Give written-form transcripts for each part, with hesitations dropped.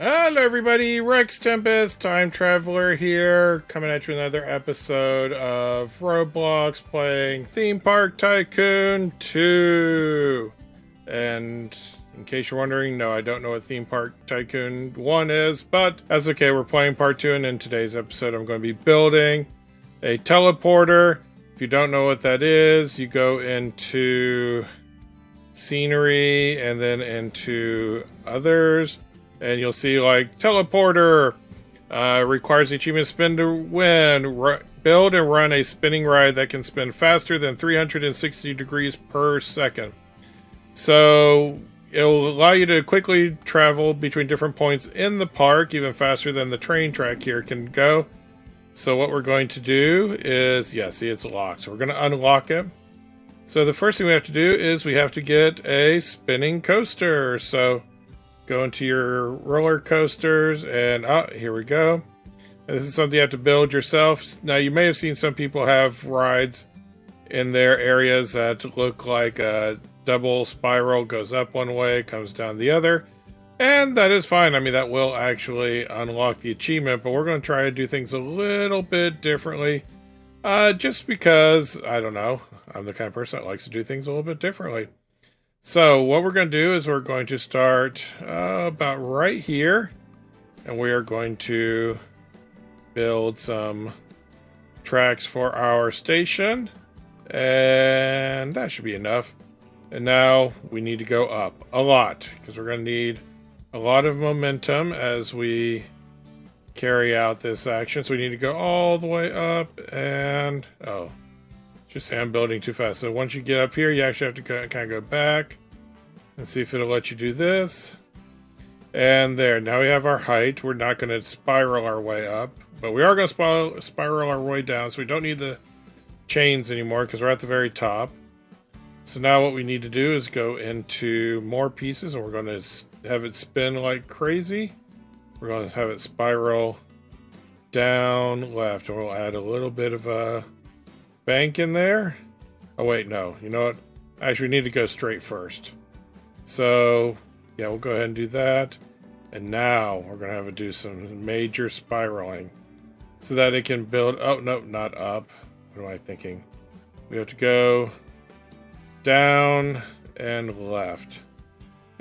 Hello everybody, RexTempus, Time Traveler here, coming at you with another episode of Roblox playing Theme Park Tycoon 2. And in case you're wondering, no, I don't know what Theme Park Tycoon 1 is, but that's okay, we're playing part 2, and in today's episode I'm going to be building a teleporter. If you don't know what that is, you go into scenery and then into others. And you'll see like teleporter requires the achievement spin to win. Build and run a spinning ride that can spin faster than 360 degrees per second. So it'll allow you to quickly travel between different points in the park, even faster than the train track here can go. So what we're going to do is, yeah, see, it's locked. So we're going to unlock it. So the first thing we have to do is we have to get a spinning coaster. So go into your roller coasters and here we go. And this is something you have to build yourself. Now you may have seen some people have rides in their areas that look like a double spiral, goes up one way, comes down the other. And that is fine. I mean, that will actually unlock the achievement, but we're going to try to do things a little bit differently. Just because, I don't know, I'm the kind of person that likes to do things a little bit differently. So what we're going to do is we're going to start about right here, and we are going to build some tracks for our station, and that should be enough. And now we need to go up a lot, because we're going to need a lot of momentum as we carry out this action. So we need to go all the way up, and just say I'm building too fast. So once you get up here, you actually have to kind of go back and see if it'll let you do this. And there, now we have our height. We're not going to spiral our way up, but we are going to spiral our way down. So we don't need the chains anymore because we're at the very top. So now what we need to do is go into more pieces, and we're going to have it spin like crazy. We're going to have it spiral down left, and we'll add a little bit of a bank in there. Oh wait, no, you know what? Actually, we need to go straight first. So yeah, we'll go ahead and do that. And now we're going to have to do some major spiraling so that it can build. Oh, no, not up. What am I thinking? We have to go down and left.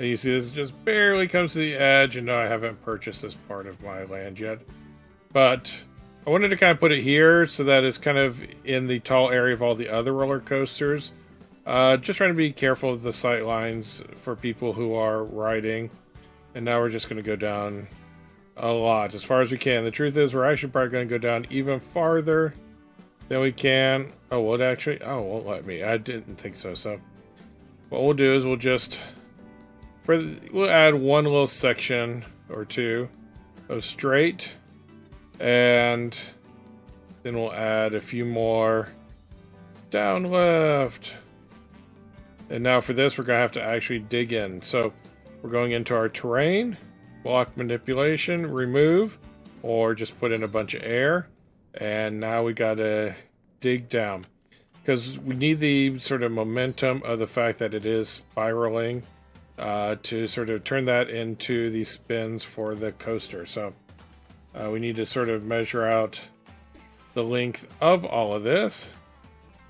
And you see this just barely comes to the edge. And no, I haven't purchased this part of my land yet. But I wanted to kind of put it here so that it's kind of in the tall area of all the other roller coasters. Just trying to be careful of the sight lines for people who are riding. And now we're just going to go down a lot, as far as we can. The truth is, we're actually probably going to go down even farther than we can. Oh, will it actually? Oh, it won't let me. I didn't think so. So what we'll do is we'll add one little section or two of straight. And then we'll add a few more down left. And now for this, we're going to have to actually dig in. So we're going into our terrain, block manipulation, remove, or just put in a bunch of air. And now we got to dig down, because we need the sort of momentum of the fact that it is spiraling to sort of turn that into the spins for the coaster. So we need to sort of measure out the length of all of this.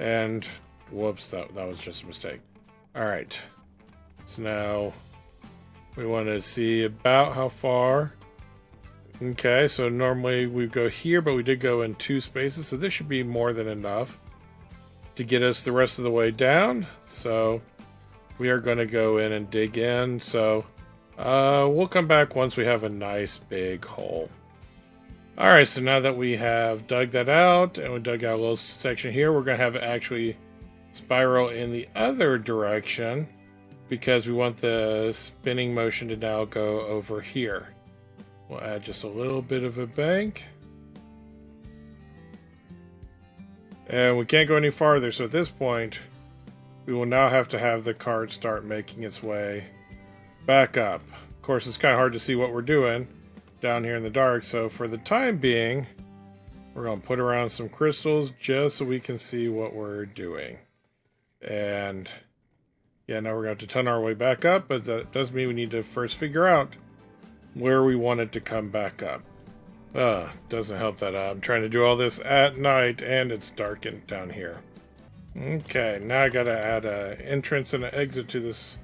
And whoops, that was just a mistake. All right. So now we want to see about how far. Okay, so normally we go here, but we did go in 2 spaces. So this should be more than enough to get us the rest of the way down. So we are going to go in and dig in. So we'll come back once we have a nice big hole. Alright, so now that we have dug that out, and we dug out a little section here, we're going to have it actually spiral in the other direction, because we want the spinning motion to now go over here. We'll add just a little bit of a bank. And we can't go any farther, so at this point, we will now have to have the cart start making its way back up. Of course, it's kind of hard to see what we're doing down here in the dark, so for the time being, we're going to put around some crystals just so we can see what we're doing. And yeah, now we're going to have to ton our way back up, but that does mean we need to first figure out where we want it to come back up. Doesn't help that I'm trying to do all this at night and it's dark down here. Okay, now I gotta add an entrance and an exit to this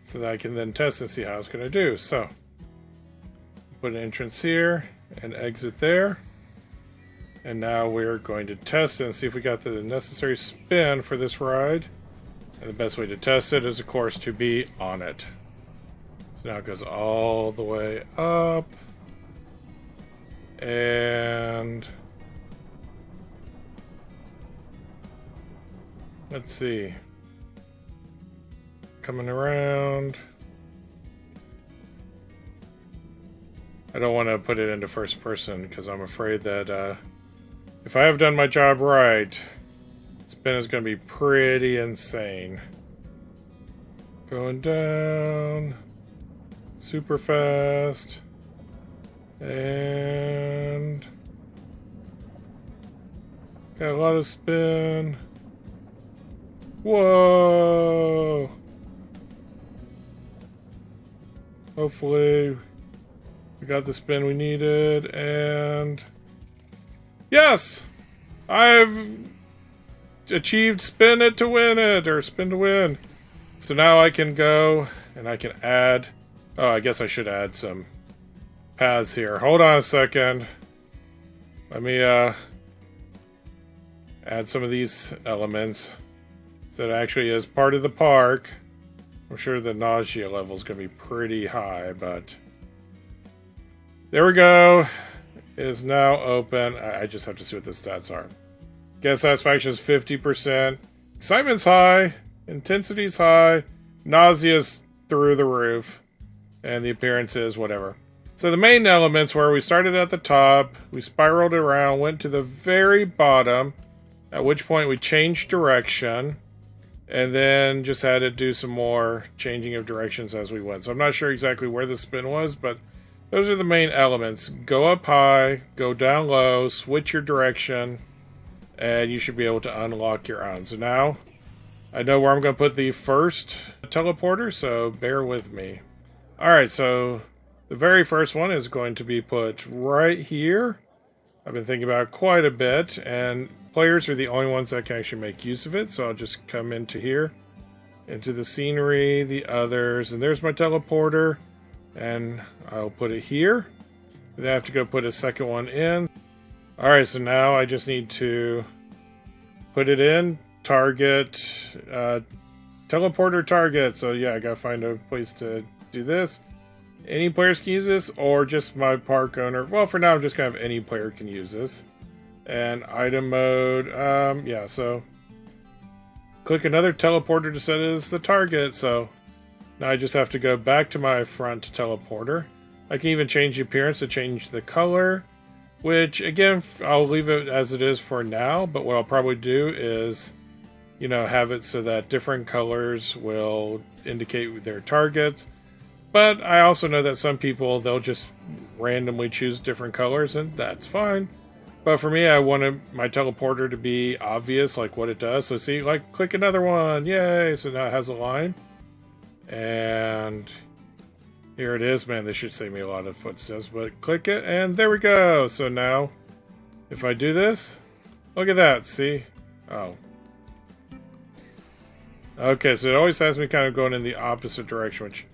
so that I can then test and see how it's gonna do. So, put an entrance here and exit there. And now we're going to test it and see if we got the necessary spin for this ride. And the best way to test it is, of course, to be on it. So now it goes all the way up. And let's see. Coming around. I don't want to put it into first person because I'm afraid that if I have done my job right, spin is going to be pretty insane. Going down super fast. And got a lot of spin. Whoa! Hopefully we got the spin we needed, and yes! I've achieved spin it to win it, or spin to win. So now I can go and I can add, oh, I guess I should add some paths here. Hold on a second. Let me add some of these elements so it actually is part of the park. I'm sure the nausea level is going to be pretty high, but there we go. It is now open. I just have to see what the stats are. Guest satisfaction is 50%. Excitement's high. Intensity's high. Nausea's through the roof. And the appearance is whatever. So the main elements were we started at the top. We spiraled around. Went to the very bottom. At which point we changed direction. And then just had to do some more changing of directions as we went. So I'm not sure exactly where the spin was, but those are the main elements. Go up high, go down low, switch your direction, and you should be able to unlock your own. So now, I know where I'm going to put the first teleporter, so bear with me. Alright, so the very first one is going to be put right here. I've been thinking about it quite a bit, and players are the only ones that can actually make use of it, so I'll just come into here, into the scenery, the others, and there's my teleporter, and I'll put it here. Then I have to go put a second one in. Alright, so now I just need to put it in, target, teleporter target, so yeah, I gotta find a place to do this. Any players can use this, or just my park owner. Well, for now, just kind of any player can use this. And item mode, yeah, so click another teleporter to set it as the target. So now I just have to go back to my front teleporter. I can even change the appearance to change the color, which again, I'll leave it as it is for now. But what I'll probably do is, you know, have it so that different colors will indicate their targets. But I also know that some people, they'll just randomly choose different colors, and that's fine. But for me, I wanted my teleporter to be obvious, like what it does. So see, like, click another one. Yay! So now it has a line. And here it is. Man, this should save me a lot of footsteps. But click it, and there we go. So now, if I do this, look at that. See? Oh. Okay, so it always has me kind of going in the opposite direction, which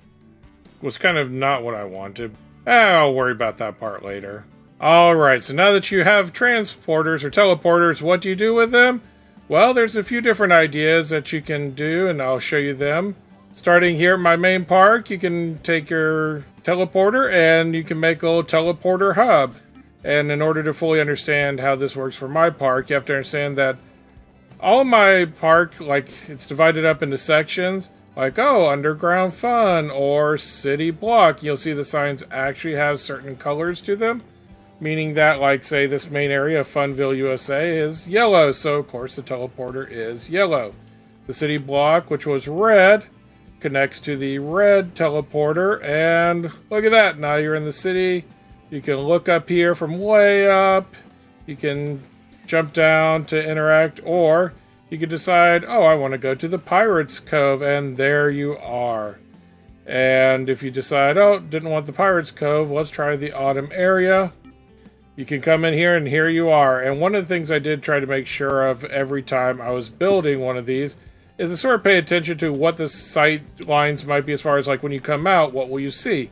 was kind of not what I wanted. I'll worry about that part later. Alright, so now that you have transporters or teleporters, what do you do with them? Well, there's a few different ideas that you can do, and I'll show you them. Starting here at my main park, you can take your teleporter and you can make a little teleporter hub. And in order to fully understand how this works for my park, you have to understand that all of my park, like, it's divided up into sections. Like, oh, underground fun or city block. You'll see the signs actually have certain colors to them. Meaning that, like, say, this main area of Funville, USA is yellow. So, of course, the teleporter is yellow. The city block, which was red, connects to the red teleporter. And look at that. Now you're in the city. You can look up here from way up. You can jump down to interact. Or you could decide, oh, I want to go to the Pirates Cove. And there you are. And if you decide, oh, didn't want the Pirates Cove, let's try the Autumn area. You can come in here, and here you are. And one of the things I did try to make sure of every time I was building one of these is to sort of pay attention to what the sight lines might be as far as like when you come out, what will you see?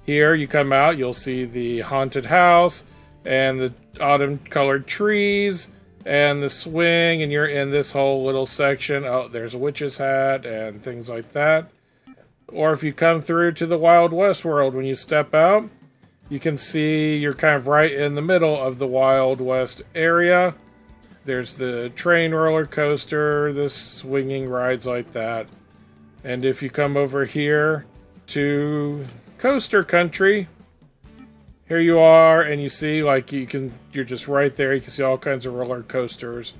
Here you come out, you'll see the haunted house and the autumn colored trees and the swing, and you're in this whole little section. Oh, there's a witch's hat and things like that. Or if you come through to the Wild West world, when you step out, you can see you're kind of right in the middle of the Wild West area. There's the train roller coaster, the swinging rides like that. And if you come over here to Coaster Country, here you are, and you see like you're just right there. You can see all kinds of roller coasters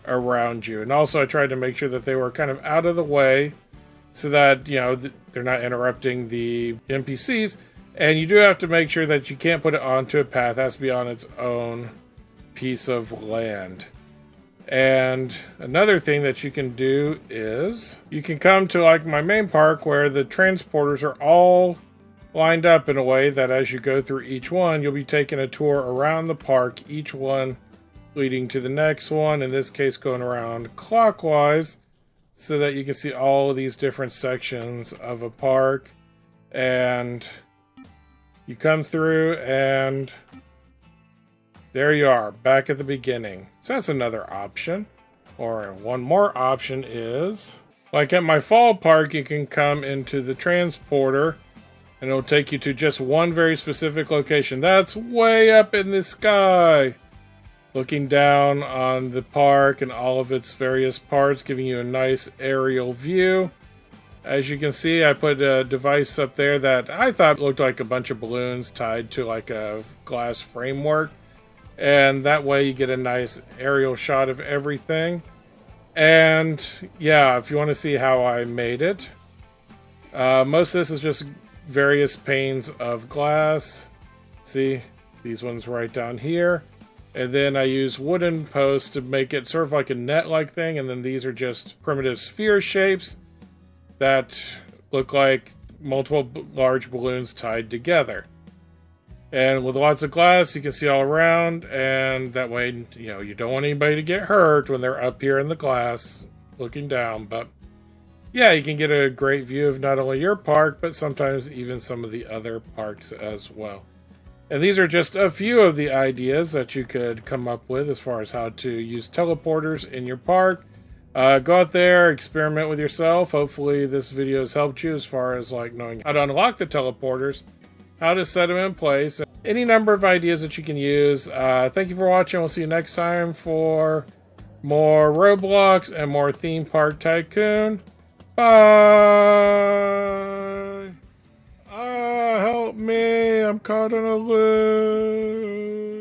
around you. And also I tried to make sure that they were kind of out of the way so that, you know, they're not interrupting the NPCs. And you do have to make sure that you can't put it onto a path. It has to be on its own piece of land. And another thing that you can do is you can come to like my main park where the transporters are all lined up in a way that as you go through each one, you'll be taking a tour around the park, each one leading to the next one. In this case, going around clockwise, so that you can see all of these different sections of a park. And you come through, and there you are, back at the beginning. So that's another option. Or one more option is, like at my fall park, you can come into the transporter, and it'll take you to just one very specific location. That's way up in the sky, looking down on the park and all of its various parts, giving you a nice aerial view. As you can see, I put a device up there that I thought looked like a bunch of balloons tied to like a glass framework. And that way you get a nice aerial shot of everything. And yeah, if you want to see how I made it, most of this is just various panes of glass. See, these ones right down here. And then I use wooden posts to make it sort of like a net-like thing. And then these are just primitive sphere shapes that look like multiple large balloons tied together. And with lots of glass, you can see all around, and that way, you know, you don't want anybody to get hurt when they're up here in the glass looking down. But yeah, you can get a great view of not only your park, but sometimes even some of the other parks as well. And these are just a few of the ideas that you could come up with as far as how to use teleporters in your park. Go out there, experiment with yourself. Hopefully this video has helped you as far as like knowing how to unlock the teleporters, how to set them in place, any number of ideas that you can use. Thank you for watching. We'll see you next time for more Roblox and more Theme Park Tycoon. Bye! Help me! I'm caught in a loop!